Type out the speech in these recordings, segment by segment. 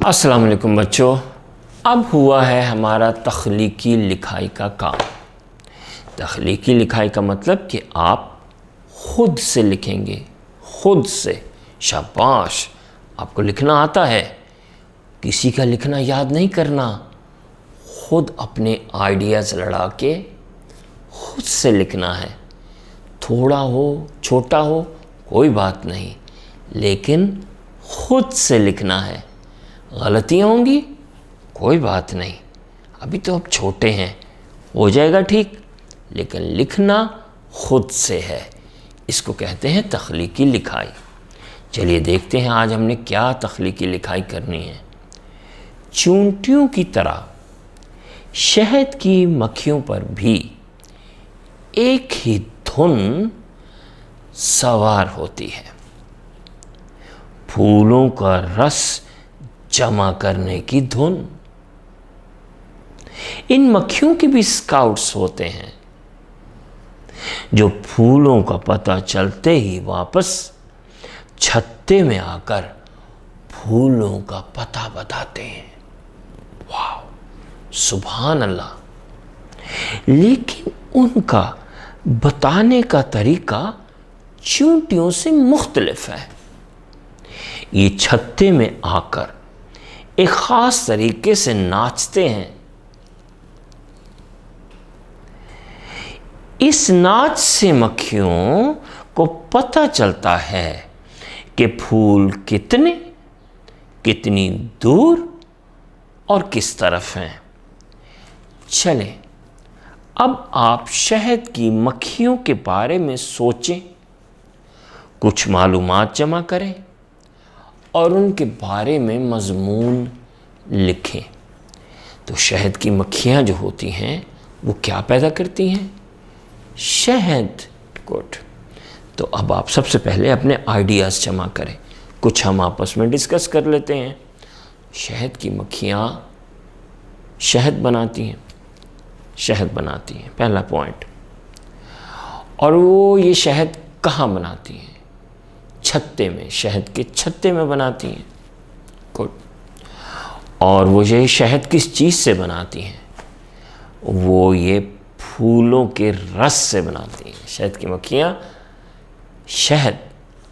अस्सलाम वालेकुम बच्चों, अब हुआ है हमारा तख्लीकी लिखाई का काम। तख्लीकी लिखाई का मतलब कि आप खुद से लिखेंगे, खुद से। शाबाश, आपको लिखना आता है, किसी का लिखना याद नहीं करना, खुद अपने आइडियाज़ लड़ा के खुद से लिखना है। थोड़ा हो छोटा हो कोई बात नहीं, लेकिन खुद से लिखना है। गलतियाँ होंगी कोई बात नहीं, अभी तो आप छोटे हैं, हो जाएगा ठीक, लेकिन लिखना खुद से है। इसको कहते हैं तख्लीकी लिखाई। चलिए देखते हैं आज हमने क्या तख्लीकी लिखाई करनी है। चूंटियों की तरह शहद की मक्खियों पर भी एक ही धुन सवार होती है, फूलों का रस जमा करने की धुन। इन मक्खियों के भी स्काउट्स होते हैं जो फूलों का पता चलते ही वापस छत्ते में आकर फूलों का पता बताते हैं। वाह, सुभान अल्लाह। लेकिन उनका बताने का तरीका चींटियों से मुख्तलिफ है। ये छत्ते में आकर एक ख़ास तरीके से नाचते हैं। इस नाच से मक्खियों को पता चलता है कि फूल कितनी दूर और किस तरफ हैं। चलें, अब आप शहद की मक्खियों के बारे में सोचें, कुछ मालूमात जमा करें और उनके बारे में मज़मून लिखें। तो शहद की मक्खियाँ जो होती हैं वो क्या पैदा करती हैं? शहद। गुड। तो अब आप सबसे पहले अपने आइडियाज़ जमा करें, कुछ हम आपस में डिस्कस कर लेते हैं। शहद की मक्खियाँ शहद बनाती हैं, पहला पॉइंट। और वो ये शहद कहाँ बनाती हैं? छत्ते में, शहद के छत्ते में बनाती हैं। गुड। और वो ये शहद किस चीज़ से बनाती हैं? वो ये फूलों के रस से बनाती हैं। शहद की मक्खियाँ शहद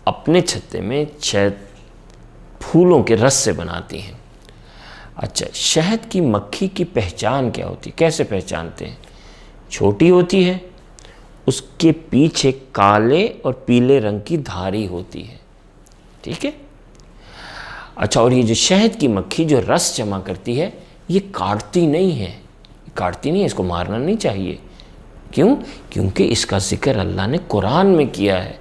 अपने छत्ते में शहद फूलों के रस से बनाती हैं। अच्छा, शहद की मक्खी की पहचान क्या होती है, कैसे पहचानते हैं? छोटी होती है, उसके पीछे काले और पीले रंग की धारी होती है, ठीक है। अच्छा, और ये जो शहद की मक्खी जो रस जमा करती है, ये काटती नहीं है, इसको मारना नहीं चाहिए। क्यों? क्योंकि इसका जिक्र अल्लाह ने कुरान में किया है।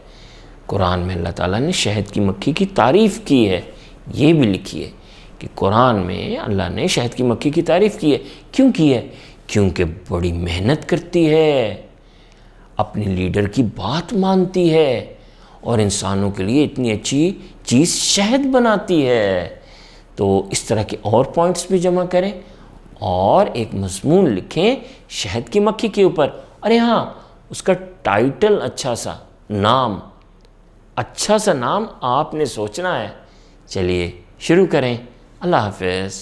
कुरान में अल्लाह ताला ने शहद की मक्खी की तारीफ़ की है। ये भी लिखिए कि कुरान में अल्लाह ने शहद की मक्खी की तारीफ़ की है। क्यों की है? क्योंकि बड़ी मेहनत करती है, अपने लीडर की बात मानती है और इंसानों के लिए इतनी अच्छी चीज़ शहद बनाती है। तो इस तरह के और पॉइंट्स भी जमा करें और एक मज़मून लिखें शहद की मक्खी के ऊपर। अरे हाँ, उसका टाइटल अच्छा सा नाम आपने सोचना है। चलिए शुरू करें। अल्लाह हाफ़िज़।